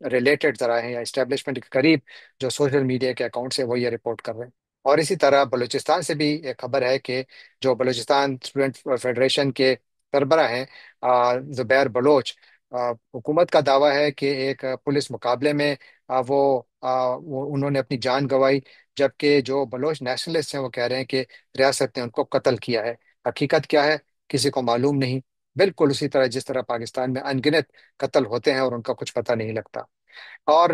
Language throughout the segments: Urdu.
ریلیٹڈ ذرائع ہیں یا اسٹیبلشمنٹ کے قریب جو سوشل میڈیا کے اکاؤنٹس ہیں وہ یہ رپورٹ کر رہے ہیں۔ اور اسی طرح بلوچستان سے بھی ایک خبر ہے کہ جو بلوچستان اسٹوڈنٹ فیڈریشن کے سربراہ ہیں زبیر بلوچ، حکومت کا دعویٰ ہے کہ ایک پولیس مقابلے میں وہ انہوں نے اپنی جان گنوائی، جبکہ جو بلوچ نیشنلسٹ ہیں وہ کہہ رہے ہیں کہ ریاست نے ان کو قتل کیا ہے۔ حقیقت کیا ہے کسی کو معلوم نہیں، بالکل اسی طرح جس طرح پاکستان میں ان گنت قتل ہوتے ہیں اور ان کا کچھ پتہ نہیں لگتا۔ اور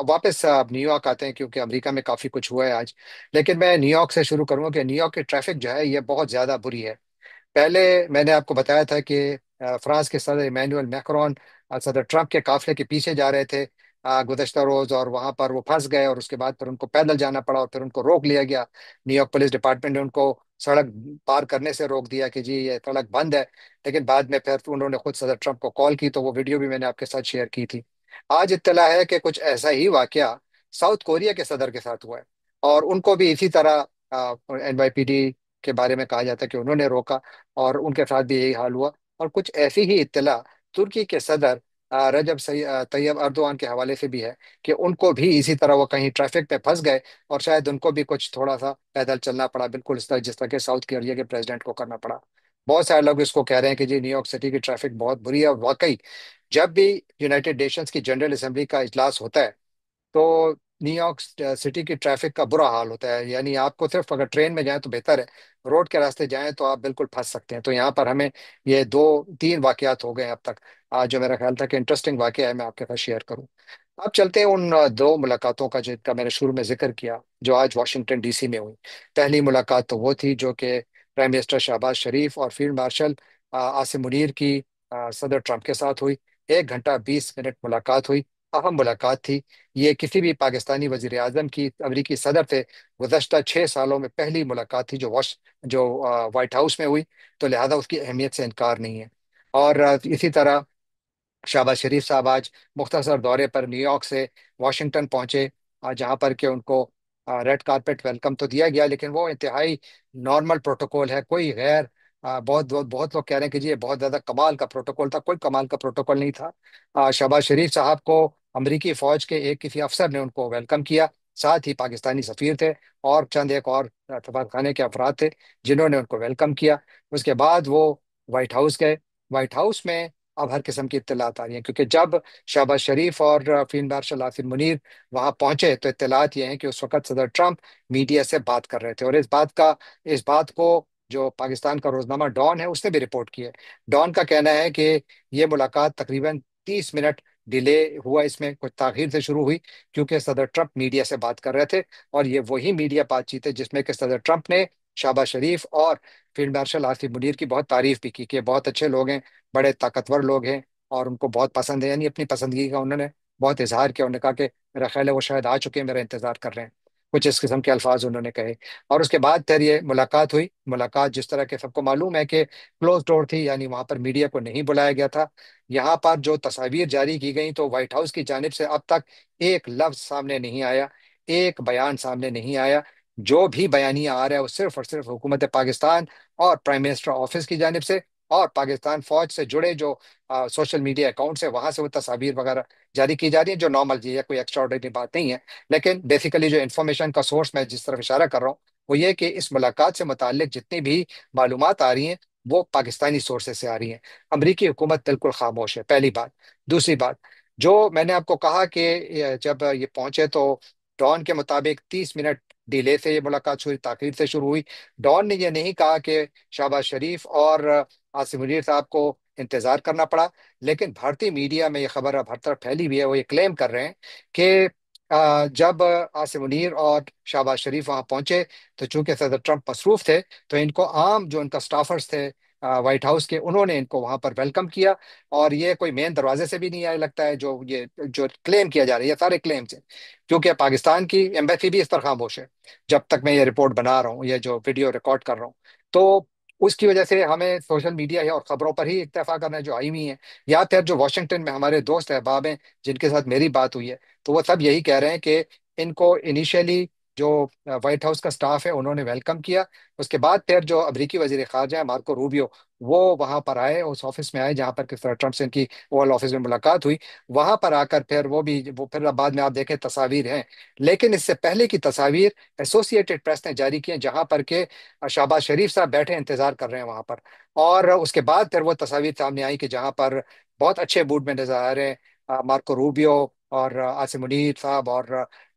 واپس اب نیو یارک آتے ہیں کیونکہ امریکہ میں کافی کچھ ہوا ہے آج، لیکن میں نیو یارک سے شروع کروں گا کہ نیو یارک کی ٹریفک جو ہے یہ بہت زیادہ بری ہے۔ پہلے میں نے آپ کو بتایا تھا کہ فرانس کے صدر ایمینوئل میکرون صدر ٹرمپ کے قافلے کے پیچھے جا رہے تھے گزشتہ روز، اور وہاں پر وہ پھنس گئے، اور اس کے بعد پھر ان کو پیدل جانا پڑا اور پھر ان کو روک لیا گیا۔ نیو یارک پولیس ڈپارٹمنٹ نے ان کو سڑک پار کرنے سے روک دیا کہ جی یہ سڑک بند ہے، لیکن بعد میں پھر انہوں نے خود صدر ٹرمپ کو کال کی، تو وہ ویڈیو بھی میں نے آپ کے ساتھ شیئر کی تھی۔ آج اطلاع ہے کہ کچھ ایسا ہی واقعہ ساؤتھ کوریا کے صدر کے ساتھ ہوا ہے، اور ان کو بھی اسی طرح NYPD کے بارے میں کہا جاتا ہے کہ انہوں نے روکا، اور ان کے ساتھ بھی یہی حال ہوا۔ اور کچھ ایسی ہی اطلاع ترکی کے صدر طیب اردوان کے حوالے سے بھی ہے کہ ان کو بھی اسی طرح وہ کہیں ٹریفک پہ پھنس گئے، اور شاید ان کو بھی کچھ تھوڑا سا پیدل چلنا پڑا، بالکل اس طرح جس طرح کہ ساؤتھ کوریا کے پریزیڈنٹ کو کرنا پڑا۔ بہت سارے لوگ اس کو کہہ رہے ہیں کہ جی نیو یارک سٹی کی ٹریفک بہت بری ہے، اور واقعی جب بھی یونائٹڈ نیشنز کی جنرل اسمبلی کا اجلاس ہوتا ہے تو نیو یارک سٹی کی ٹریفک کا برا حال ہوتا ہے، یعنی آپ کو صرف اگر ٹرین میں جائیں تو بہتر ہے، روڈ کے راستے جائیں تو آپ بالکل پھنس سکتے ہیں۔ تو یہاں پر ہمیں یہ دو تین واقعات ہو گئے ہیں اب تک، آج جو میرا خیال تھا کہ انٹرسٹنگ واقعہ ہے میں آپ کے ساتھ شیئر کروں۔ اب چلتے ہیں ان دو ملاقاتوں کا جن کا میں نے شروع میں ذکر کیا جو آج واشنگٹن DC میں ہوئی۔ پہلی ملاقات تو وہ تھی جو کہ پرائم منسٹر شہباز شریف اور فیلڈ مارشل عاصم منیر کی صدر ٹرمپ کے ساتھ ہوئی۔ 1 گھنٹہ 20 منٹ ملاقات ہوئی، اہم ملاقات تھی۔ یہ کسی بھی پاکستانی وزیر اعظم کی امریکی صدر سے گزشتہ 6 سالوں میں پہلی ملاقات تھی جو وائٹ ہاؤس میں ہوئی، تو لہذا اس کی اہمیت سے انکار نہیں ہے۔ اور اسی طرح شہباز شریف صاحب آج مختصر دورے پر نیو یارک سے واشنگٹن پہنچے، جہاں پر کہ ان کو ریڈ کارپیٹ ویلکم تو دیا گیا، لیکن وہ انتہائی نارمل پروٹوکول ہے، کوئی غیر بہت لوگ کہہ رہے ہیں کہ جی یہ بہت زیادہ کمال کا پروٹوکول تھا، کوئی کمال کا پروٹوکول نہیں تھا۔ شہباز شریف صاحب کو امریکی فوج کے ایک کسی افسر نے ان کو ویلکم کیا، ساتھ ہی پاکستانی سفیر تھے اور چند ایک اور سفارت خانے کے افراد تھے جنہوں نے ان کو ویلکم کیا۔ اس کے بعد وہ وائٹ ہاؤس گئے۔ وائٹ ہاؤس میں اب ہر قسم کی اطلاعات آ رہی ہیں، کیونکہ جب شہباز شریف اور فیلڈ مارشل عاصم منیر وہاں پہنچے تو اطلاعات یہ ہیں کہ اس وقت صدر ٹرمپ میڈیا سے بات کر رہے تھے، اور اس بات کو جو پاکستان کا روزنامہ ڈان ہے اس نے بھی رپورٹ کی ہے۔ ڈان کا کہنا ہے کہ یہ ملاقات تقریباً 30 منٹ ڈیلے ہوا، اس میں کچھ تاخیر سے شروع ہوئی کیونکہ صدر ٹرمپ میڈیا سے بات کر رہے تھے، اور یہ وہی میڈیا بات چیت ہے جس میں کہ صدر ٹرمپ نے شہباز شریف اور فیلڈ مارشل عاصم منیر کی بہت تعریف بھی کی کہ بہت اچھے لوگ ہیں، بڑے طاقتور لوگ ہیں، اور ان کو بہت پسند ہے، یعنی اپنی پسندگی کا انہوں نے بہت اظہار کیا۔ انہوں نے کہا کہ میرا خیال ہے وہ شاید آ چکے ہیں، میرا انتظار کر رہے ہیں، کچھ اس قسم کے الفاظ انہوں نے کہے۔ اور اس کے بعد پھر یہ ملاقات ہوئی۔ ملاقات جس طرح کہ سب کو معلوم ہے کہ کلوز ڈور تھی، یعنی وہاں پر میڈیا کو نہیں بلایا گیا تھا۔ یہاں پر جو تصاویر جاری کی گئیں تو وائٹ ہاؤس کی جانب سے اب تک ایک لفظ سامنے نہیں آیا، ایک بیان سامنے نہیں آیا۔ جو بھی بیانیہ آ رہا ہے وہ صرف اور صرف حکومت پاکستان اور پرائم منسٹر آفس کی جانب سے، اور پاکستان فوج سے جڑے جو سوشل میڈیا اکاؤنٹس ہیں وہاں سے وہ تصاویر وغیرہ جاری کی جا رہی ہیں، جو نارمل جی ہے، کوئی ایکسٹرا آرڈینری بات نہیں ہے۔ لیکن بیسیکلی جو انفارمیشن کا سورس میں جس طرف اشارہ کر رہا ہوں وہ یہ کہ اس ملاقات سے متعلق جتنی بھی معلومات آ رہی ہیں وہ پاکستانی سورسز سے آ رہی ہیں۔ امریکی حکومت بالکل خاموش ہے، پہلی بات۔ دوسری بات، جو میں نے آپ کو کہا کہ جب یہ پہنچے تو ڈان کے مطابق 30 منٹ ڈیلے سے یہ ملاقات شروع، تاخیر سے شروع ہوئی۔ ڈان نے یہ نہیں کہا کہ شہباز شریف اور عاصم منیر صاحب کو انتظار کرنا پڑا، لیکن بھارتی میڈیا میں یہ خبر اب ہر طرف پھیلی ہوئی ہے، وہ یہ کلیم کر رہے ہیں کہ جب عاصم منیر اور شہباز شریف وہاں پہنچے تو چونکہ صدر ٹرمپ مصروف تھے تو ان کو عام جو ان کا سٹافرز تھے وائٹ ہاؤس کے، انہوں نے ان کو وہاں پر ویلکم کیا، اور یہ کوئی مین دروازے سے بھی نہیں آئے لگتا ہے، جو کلیم کیا جا رہا ہے یہ سارے کلیمز ہیں، کیونکہ پاکستان کی ایمبیسی بھی اس پر خاموش ہے جب تک میں یہ رپورٹ بنا رہا ہوں، یہ جو ویڈیو ریکارڈ کر رہا ہوں۔ تو اس کی وجہ سے ہمیں سوشل میڈیا اور خبروں پر ہی اکتفا کرنا ہے جو آئی ہوئی ہیں، یا پھر جو واشنگٹن میں ہمارے دوست احباب ہیں جن کے ساتھ میری بات ہوئی ہے تو وہ سب یہی کہہ رہے ہیں کہ ان کو انیشیلی جو وائٹ ہاؤس کا سٹاف ہے انہوں نے ویلکم کیا. اس کے بعد پھر جو امریکی وزیر خارجہ ہے مارکو روبیو، وہ وہاں پر آئے، اس آفس میں آئے جہاں پر کہ ٹرمپ سے ان کی اوول آفس میں ملاقات ہوئی. وہاں پر آ کر پھر وہ پھر بعد میں آپ دیکھیں تصاویر ہیں، لیکن اس سے پہلے کی تصاویر ایسوسیٹڈ پریس نے جاری کی ہیں جہاں پر کہ شہباز شریف صاحب بیٹھے انتظار کر رہے ہیں وہاں پر. اور اس کے بعد پھر وہ تصاویر سامنے آئی کہ جہاں پر بہت اچھے موڈ میں نظر آ رہے ہیں مارکو روبیو اور عاصم منیر صاحب اور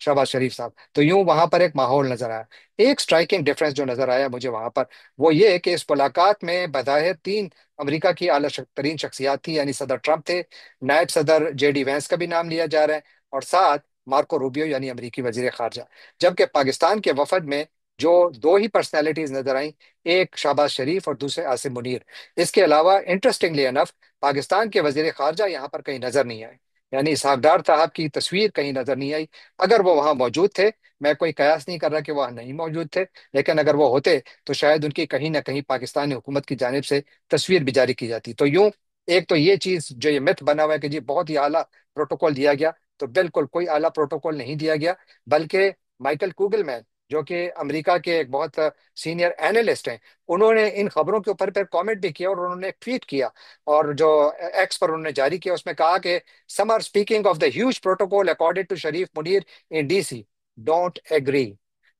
شہباز شریف صاحب. تو یوں وہاں پر ایک ماحول نظر آیا. ایک سٹرائکنگ ڈفرنس جو نظر آیا مجھے وہاں پر، وہ یہ ہے کہ اس ملاقات میں بظاہر تین امریکہ کی اعلیٰ ترین شخصیات تھی، یعنی صدر ٹرمپ تھے، نائب صدر جے ڈی وینس کا بھی نام لیا جا رہا ہے، اور ساتھ مارکو روبیو یعنی امریکی وزیر خارجہ. جبکہ پاکستان کے وفد میں جو دو ہی پرسنالٹیز نظر آئیں، ایک شہباز شریف اور دوسرے عاصم منیر. اس کے علاوہ انٹرسٹنگلی انف پاکستان کے وزیر خارجہ یہاں پر کہیں نظر نہیں آئے، یعنی اسحاق ڈار صاحب کی تصویر کہیں نظر نہیں آئی. اگر وہ وہاں موجود تھے، میں کوئی قیاس نہیں کر رہا کہ وہ نہیں موجود تھے، لیکن اگر وہ ہوتے تو شاید ان کی کہیں نہ کہیں پاکستانی حکومت کی جانب سے تصویر بھی جاری کی جاتی. تو یوں ایک تو یہ چیز جو یہ مت بنا ہوا ہے کہ جی بہت ہی اعلیٰ پروٹوکول دیا گیا، تو بالکل کوئی اعلیٰ پروٹوکول نہیں دیا گیا. بلکہ مائیکل کوگل مین جو کہ امریکہ کے ایک بہت سینئر اینالسٹ ہیں، انہوں نے ان خبروں کے اوپر پھر کامنٹ بھی کیا اور انہوں نے ایک ٹویٹ کیا، اور جو ایکس پر انہوں نے جاری کیا اس میں کہا کہ some are speaking of the huge protocol accorded to Sharif Munir in DC. Don't agree.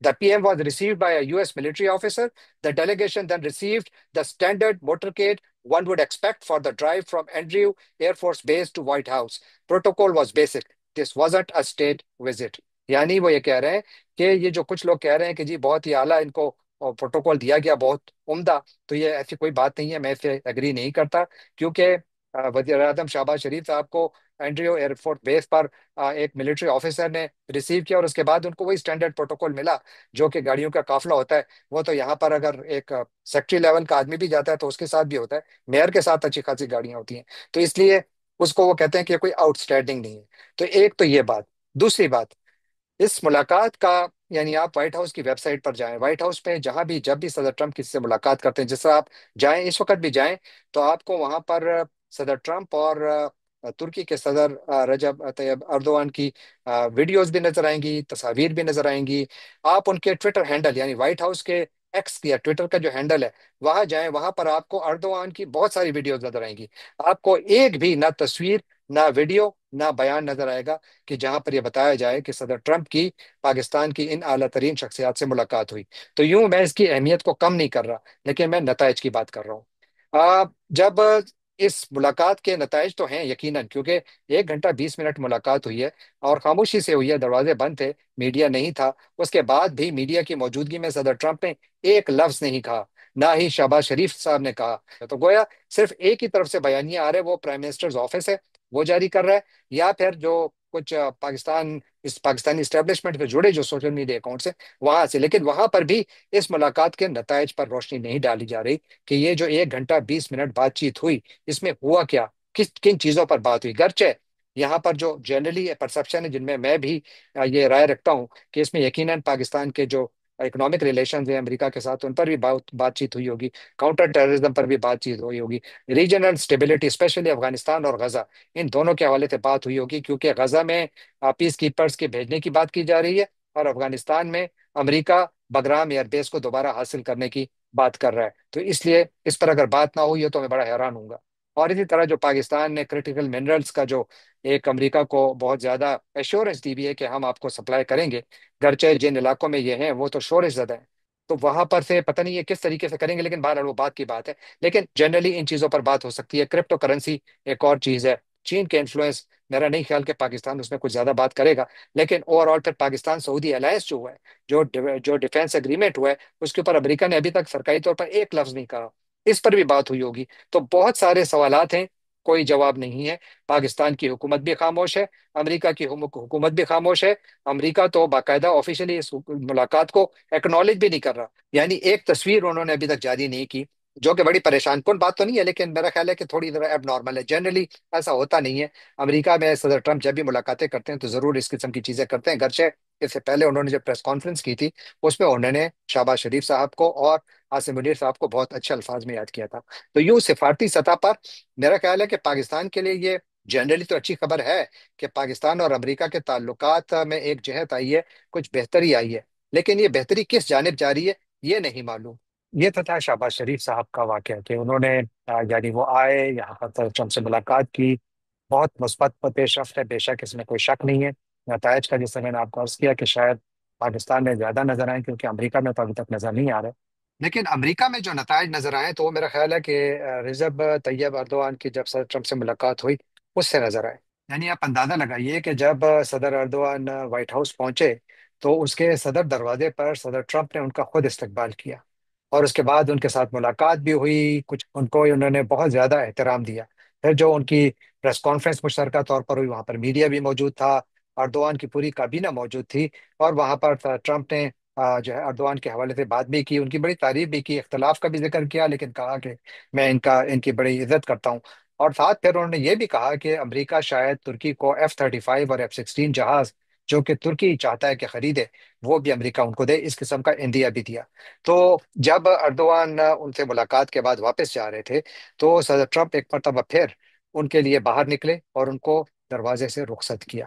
The PM was received by a US military officer. The delegation then received the standard motorcade one would expect for the drive from Andrew Air Force Base to White House. Protocol was basic. This wasn't a state visit. یعنی وہ یہ کہہ رہے ہیں کہ یہ جو کچھ لوگ کہہ رہے ہیں کہ جی بہت ہی اعلیٰ ان کو پروٹوکول دیا گیا، بہت عمدہ، تو یہ ایسی کوئی بات نہیں ہے، میں اس سے اگری نہیں کرتا. کیونکہ وزیر اعظم شہباز شریف صاحب کو اینڈریو ایئر فورس بیس پر ایک ملٹری آفیسر نے ریسیو کیا، اور اس کے بعد ان کو وہی اسٹینڈرڈ پروٹوکول ملا جو کہ گاڑیوں کا قافلہ ہوتا ہے. وہ تو یہاں پر اگر ایک سیکٹری لیول کا آدمی بھی جاتا ہے تو اس کے ساتھ بھی ہوتا ہے، میئر کے ساتھ اچھی خاصی گاڑیاں ہوتی ہیں. تو اس لیے اس کو وہ کہتے ہیں کہ کوئی آؤٹ اسٹینڈنگ نہیں ہے. تو ایک تو یہ بات. دوسری بات، اس ملاقات کا، یعنی آپ وائٹ ہاؤس کی ویب سائٹ پر جائیں، وائٹ ہاؤس پہ جہاں بھی جب بھی صدر ٹرمپ کسی سے ملاقات کرتے ہیں، جس طرح آپ جائیں اس وقت بھی جائیں، تو آپ کو وہاں پر صدر ٹرمپ اور ترکی کے صدر رجب طیب اردوان کی ویڈیوز بھی نظر آئیں گی، تصاویر بھی نظر آئیں گی. آپ ان کے ٹویٹر ہینڈل، یعنی وائٹ ہاؤس کے ایکس یا ٹویٹر کا جو ہینڈل ہے وہاں جائیں، وہاں پر آپ کو اردوان کی بہت ساری ویڈیوز نظر آئیں گی. آپ کو ایک بھی نہ تصویر، نہ ویڈیو، نہ بیان نظر آئے گا کہ جہاں پر یہ بتایا جائے کہ صدر ٹرمپ کی پاکستان کی ان اعلیٰ ترین شخصیات سے ملاقات ہوئی. تو یوں میں اس کی اہمیت کو کم نہیں کر رہا، لیکن میں نتائج کی بات کر رہا ہوں. جب اس ملاقات کے نتائج تو ہیں یقیناً، کیونکہ 1 گھنٹہ 20 منٹ ملاقات ہوئی ہے اور خاموشی سے ہوئی ہے، دروازے بند تھے، میڈیا نہیں تھا. اس کے بعد بھی میڈیا کی موجودگی میں صدر ٹرمپ نے ایک لفظ نہیں کہا، نہ ہی شہباز شریف صاحب نے کہا. تو گویا صرف ایک ہی طرف سے بیانیے آ رہے، وہ پرائم منسٹرز آفس ہے وہ جاری کر رہا ہے، یا پھر جو کچھ پاکستانی اسٹیبلشمنٹ سے جڑے جو سوشل میڈیا اکاؤنٹس ہیں وہاں سے. لیکن وہاں پر بھی اس ملاقات کے نتائج پر روشنی نہیں ڈالی جا رہی کہ یہ جو 1 گھنٹہ 20 منٹ بات چیت ہوئی اس میں ہوا کیا، کن چیزوں پر بات ہوئی. گرچہ یہاں پر جو جنرلی پرسپشن ہے، جن میں میں بھی یہ رائے رکھتا ہوں کہ اس میں یقیناً پاکستان کے جو اکنامک ریلیشنز ہیں امریکہ کے ساتھ، ان پر بھی بات چیت ہوئی ہوگی، کاؤنٹر ٹیررزم پر بھی بات چیت ہوئی ہوگی، ریجنل اسٹیبلٹی اسپیشلی افغانستان اور غزہ، ان دونوں کے حوالے سے بات ہوئی ہوگی. کیونکہ غزہ میں پیس کیپرز کے بھیجنے کی بات کی جا رہی ہے، اور افغانستان میں امریکہ بگرام ایئر بیس کو دوبارہ حاصل کرنے کی بات کر رہا ہے. تو اس لیے اس پر اگر بات نہ ہوئی ہے تو میں بڑا حیران ہوں گا. اور اسی طرح جو پاکستان نے کرٹیکل منرلز کا جو ایک امریکہ کو بہت زیادہ ایشورنس دی بھی ہے کہ ہم آپ کو سپلائی کریں گے، گرچہ جن علاقوں میں یہ ہیں وہ تو شورش زدہ ہیں، تو وہاں پر سے پتہ نہیں یہ کس طریقے سے کریں گے، لیکن بہرحال وہ بات کی بات ہے. لیکن جنرلی ان چیزوں پر بات ہو سکتی ہے. کرپٹو کرنسی ایک اور چیز ہے، چین کے انفلوئنس، میرا نہیں خیال کہ پاکستان اس میں کچھ زیادہ بات کرے گا. لیکن اوور آل پھر پاکستان سعودی الائنس جو ہوا ہے، جو ڈیفینس ایگریمنٹ ہوا ہے، اس کے اوپر امریکہ نے ابھی تک سرکاری طور پر ایک لفظ نہیں کہا، اس پر بھی بات ہوئی ہوگی. تو بہت سارے سوالات ہیں، کوئی جواب نہیں ہے. پاکستان کی حکومت بھی خاموش ہے، امریکہ کی حکومت بھی خاموش ہے. امریکہ تو باقاعدہ آفیشلی اس ملاقات کو ایکنالج بھی نہیں کر رہا، یعنی ایک تصویر انہوں نے ابھی تک جاری نہیں کی، جو کہ بڑی پریشان کن بات تو نہیں ہے، لیکن میرا خیال ہے کہ تھوڑی ذرا ایب نارمل ہے. جنرلی ایسا ہوتا نہیں ہے. امریکہ میں صدر ٹرمپ جب بھی ملاقاتیں کرتے ہیں تو ضرور اس قسم کی چیزیں کرتے ہیں. گرچہ اس سے پہلے انہوں نے جب پریس کانفرنس کی تھی اس میں انہوں نے شہباز شریف صاحب کو اور عاصم منیر صاحب کو بہت اچھے الفاظ میں یاد کیا تھا. تو یوں سفارتی سطح پر میرا خیال ہے کہ پاکستان کے لیے یہ جنرلی تو اچھی خبر ہے کہ پاکستان اور امریکہ کے تعلقات میں ایک جہت آئی ہے، کچھ بہتری آئی ہے. لیکن یہ بہتری کس جانب جاری ہے یہ نہیں معلوم۔ یہ تو تھا شہباز شریف صاحب کا واقعہ کہ انہوں نے یعنی وہ آئے یہاں پر ٹرمپ سے ملاقات کی، بہت مثبت پیش رفت ہے، بے شک اس میں کوئی شک نہیں ہے۔ نتائج کا جیسے میں نے آپ کو عرض کیا کہ شاید پاکستان میں زیادہ نظر آئیں کیونکہ امریکہ میں تو ابھی تک نظر نہیں آ رہے، لیکن امریکہ میں جو نتائج نظر آئے تو وہ میرا خیال ہے کہ رجب طیب اردوان کی جب صدر ٹرمپ سے ملاقات ہوئی اس سے نظر آئے۔ یعنی آپ اندازہ لگائیے کہ جب صدر اردوان وائٹ ہاؤس پہنچے تو اس کے صدر دروازے پر صدر ٹرمپ نے ان کا خود استقبال کیا، اور اس کے بعد ان کے ساتھ ملاقات بھی ہوئی، کچھ ان کو انہوں نے بہت زیادہ احترام دیا۔ پھر جو ان کی پریس کانفرنس مشترکہ طور پر ہوئی وہاں پر میڈیا بھی موجود تھا، اردوان کی پوری کابینہ موجود تھی، اور وہاں پر ٹرمپ نے جو ہے اردوان کے حوالے سے بات بھی کی، ان کی بڑی تعریف بھی کی، اختلاف کا بھی ذکر کیا، لیکن کہا کہ میں ان کی بڑی عزت کرتا ہوں۔ اور ساتھ پھر انہوں نے یہ بھی کہا کہ امریکہ شاید ترکی کو F-35 اور F-16 جہاز جو کہ ترکی چاہتا ہے کہ خریدے وہ بھی امریکہ ان کو دے، اس قسم کا عندیہ بھی دیا۔ تو جب اردوان ان سے ملاقات کے بعد واپس جا رہے تھے تو صدر ٹرمپ ایک مرتبہ پھر ان کے لیے باہر نکلے اور ان کو دروازے سے رخصت کیا۔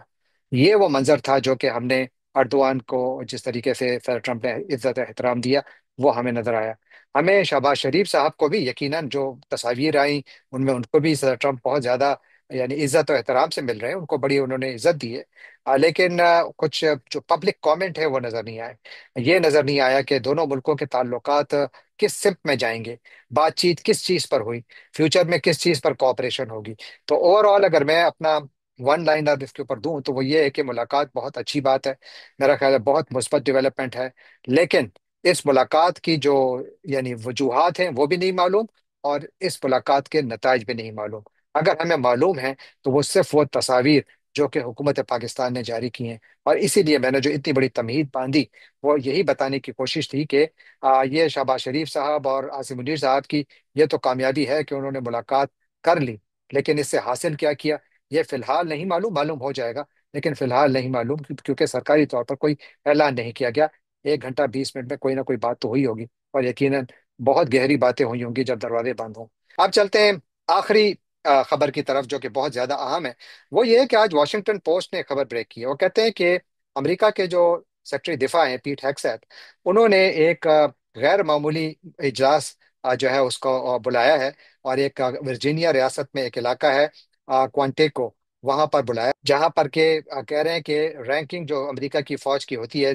یہ وہ منظر تھا جو کہ ہم نے اردوان کو جس طریقے سے صدر ٹرمپ نے عزت و احترام دیا وہ ہمیں نظر آیا۔ ہمیں شہباز شریف صاحب کو بھی یقیناً جو تصاویر آئیں ان میں ان کو بھی صدر ٹرمپ بہت زیادہ یعنی عزت و احترام سے مل رہے ہیں، ان کو بڑی انہوں نے عزت دی ہے، لیکن کچھ جو پبلک کامنٹ ہے وہ نظر نہیں آئے۔ یہ نظر نہیں آیا کہ دونوں ملکوں کے تعلقات کس سمت میں جائیں گے، بات چیت کس چیز پر ہوئی، فیوچر میں کس چیز پر کوآپریشن ہوگی۔ تو اوور آل اگر میں اپنا ون لائنر اس کے اوپر دوں تو وہ یہ ہے کہ ملاقات بہت اچھی بات ہے، میرا خیال ہے بہت مثبت ڈیولپمنٹ ہے، لیکن اس ملاقات کی جو یعنی وجوہات ہیں وہ بھی نہیں معلوم، اور اس ملاقات کے نتائج بھی نہیں معلوم۔ اگر ہمیں معلوم ہیں تو وہ صرف وہ تصاویر جو کہ حکومت پاکستان نے جاری کی ہیں، اور اسی لیے میں نے جو اتنی بڑی تمہید باندھی وہ یہی بتانے کی کوشش تھی کہ یہ شہباز شریف صاحب اور عاصم منیر صاحب کی یہ تو کامیابی ہے کہ انہوں نے ملاقات کر لی، لیکن اس سے حاصل کیا کیا یہ فی الحال نہیں معلوم، معلوم ہو جائے گا لیکن فی الحال نہیں معلوم، کیونکہ سرکاری طور پر کوئی اعلان نہیں کیا گیا۔ 1 گھنٹہ 20 منٹ میں کوئی نہ کوئی بات تو ہوئی ہوگی، اور یقیناً بہت گہری باتیں ہوئی ہوں گی جب دروازے بند ہوں۔ اب چلتے ہیں آخری خبر کی طرف جو کہ بہت زیادہ اہم ہے۔ وہ یہ ہے کہ آج واشنگٹن پوسٹ نے خبر بریک کی ہے، وہ کہتے ہیں کہ امریکہ کے جو سیکرٹری دفاع ہیں پیٹ ہیگسیت، انہوں نے ایک غیر معمولی اجلاس جو ہے اس کو بلایا ہے، اور ایک ورجینیا ریاست میں ایک علاقہ ہے کوانٹیکو، وہاں پر بلایا جہاں پر کہ کہہ رہے ہیں کہ رینکنگ جو امریکہ کی فوج کی ہوتی ہے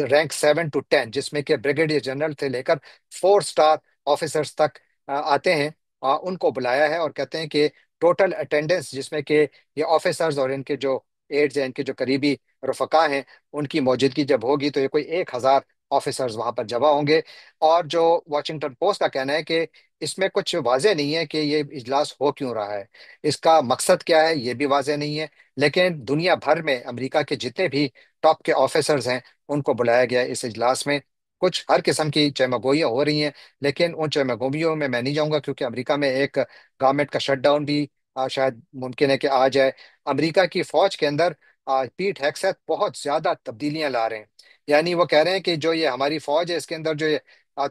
رینک 7 to 10، جس میں کہ بریگیڈیئر جنرل سے لے کر 4 اسٹار آفیسرز تک آتے ہیں، ان کو بلایا ہے، اور کہتے ہیں کہ ٹوٹل اٹینڈنس جس میں کہ یہ آفیسرز اور ان کے جو ایڈز ہیں، ان کے جو قریبی رفقا ہیں، ان کی موجودگی جب ہوگی تو یہ کوئی 1,000 آفیسرز وہاں پر جمع ہوں گے۔ اور جو واشنگٹن پوسٹ کا کہنا ہے کہ اس میں کچھ واضح نہیں ہے کہ یہ اجلاس ہو کیوں رہا ہے، اس کا مقصد کیا ہے یہ بھی واضح نہیں ہے، لیکن دنیا بھر میں امریکہ کے جتنے بھی ٹاپ کے آفیسرز ہیں ان کو بلایا گیا ہے اس اجلاس میں۔ کچھ ہر قسم کی چمگوئیاں ہو رہی ہیں، لیکن ان چمگوئیوں میں نہیں جاؤں گا کیونکہ امریکہ میں ایک گورنمنٹ کا شٹ ڈاؤن بھی شاید ممکن ہے کہ آ جائے۔ امریکہ کی فوج کے اندر پیٹ ہیگسیت بہت زیادہ تبدیلیاں لا رہے ہیں، یعنی وہ کہہ رہے ہیں کہ جو یہ ہماری فوج ہے اس کے اندر جو یہ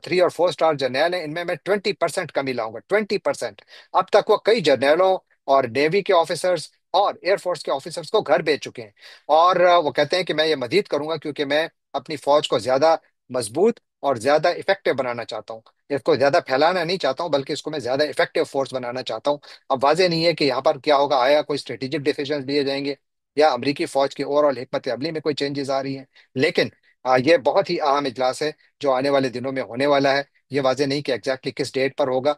3 اور 4 اسٹار جرنیل ہیں ان میں 20% کمی لاؤں گا، 20%۔ اب تک وہ کئی جرنیلوں اور نیوی کے آفیسرز اور ایئر فورس کے آفیسرز کو گھر بھیج چکے ہیں، اور وہ کہتے ہیں کہ میں یہ مزید کروں گا کیونکہ میں اپنی فوج کو زیادہ مضبوط اور زیادہ افیکٹو بنانا چاہتا ہوں، اس کو زیادہ پھیلانا نہیں چاہتا ہوں بلکہ اس کو میں زیادہ افیکٹو فورس بنانا چاہتا ہوں۔ اب واضح نہیں ہے کہ یہاں پر کیا ہوگا، آیا کوئی اسٹریٹجک ڈیسیژنز لیے جائیں گے یا امریکی فوج کی اوور آل حکمت عملی میں کوئی چینجز آ رہی ہیں، لیکن یہ بہت ہی اہم اجلاس ہے جو آنے والے دنوں میں ہونے والا ہے۔ یہ واضح نہیں کہ ایگزیکٹلی کس ڈیٹ پر ہوگا،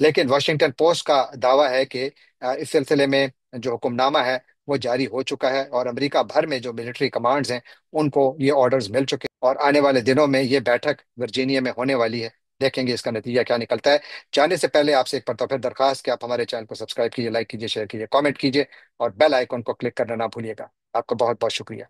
لیکن واشنگٹن پوسٹ کا دعویٰ ہے کہ اس سلسلے میں جو حکم نامہ ہے وہ جاری ہو چکا ہے، اور امریکہ بھر میں جو ملٹری کمانڈز ہیں ان کو یہ آرڈرز مل چکے ہیں، اور آنے والے دنوں میں یہ بیٹھک ورجینیا میں ہونے والی ہے۔ دیکھیں گے اس کا نتیجہ کیا نکلتا ہے۔ جانے سے پہلے آپ سے ایک مرتبہ پھر درخواست کہ آپ ہمارے چینل کو سبسکرائب کیجیے، لائک کیجیے، شیئر کیجیے، کامنٹ کیجیے، اور بیل آئیکن کو کلک کرنا نہ بھولیے گا۔ آپ کا بہت بہت شکریہ۔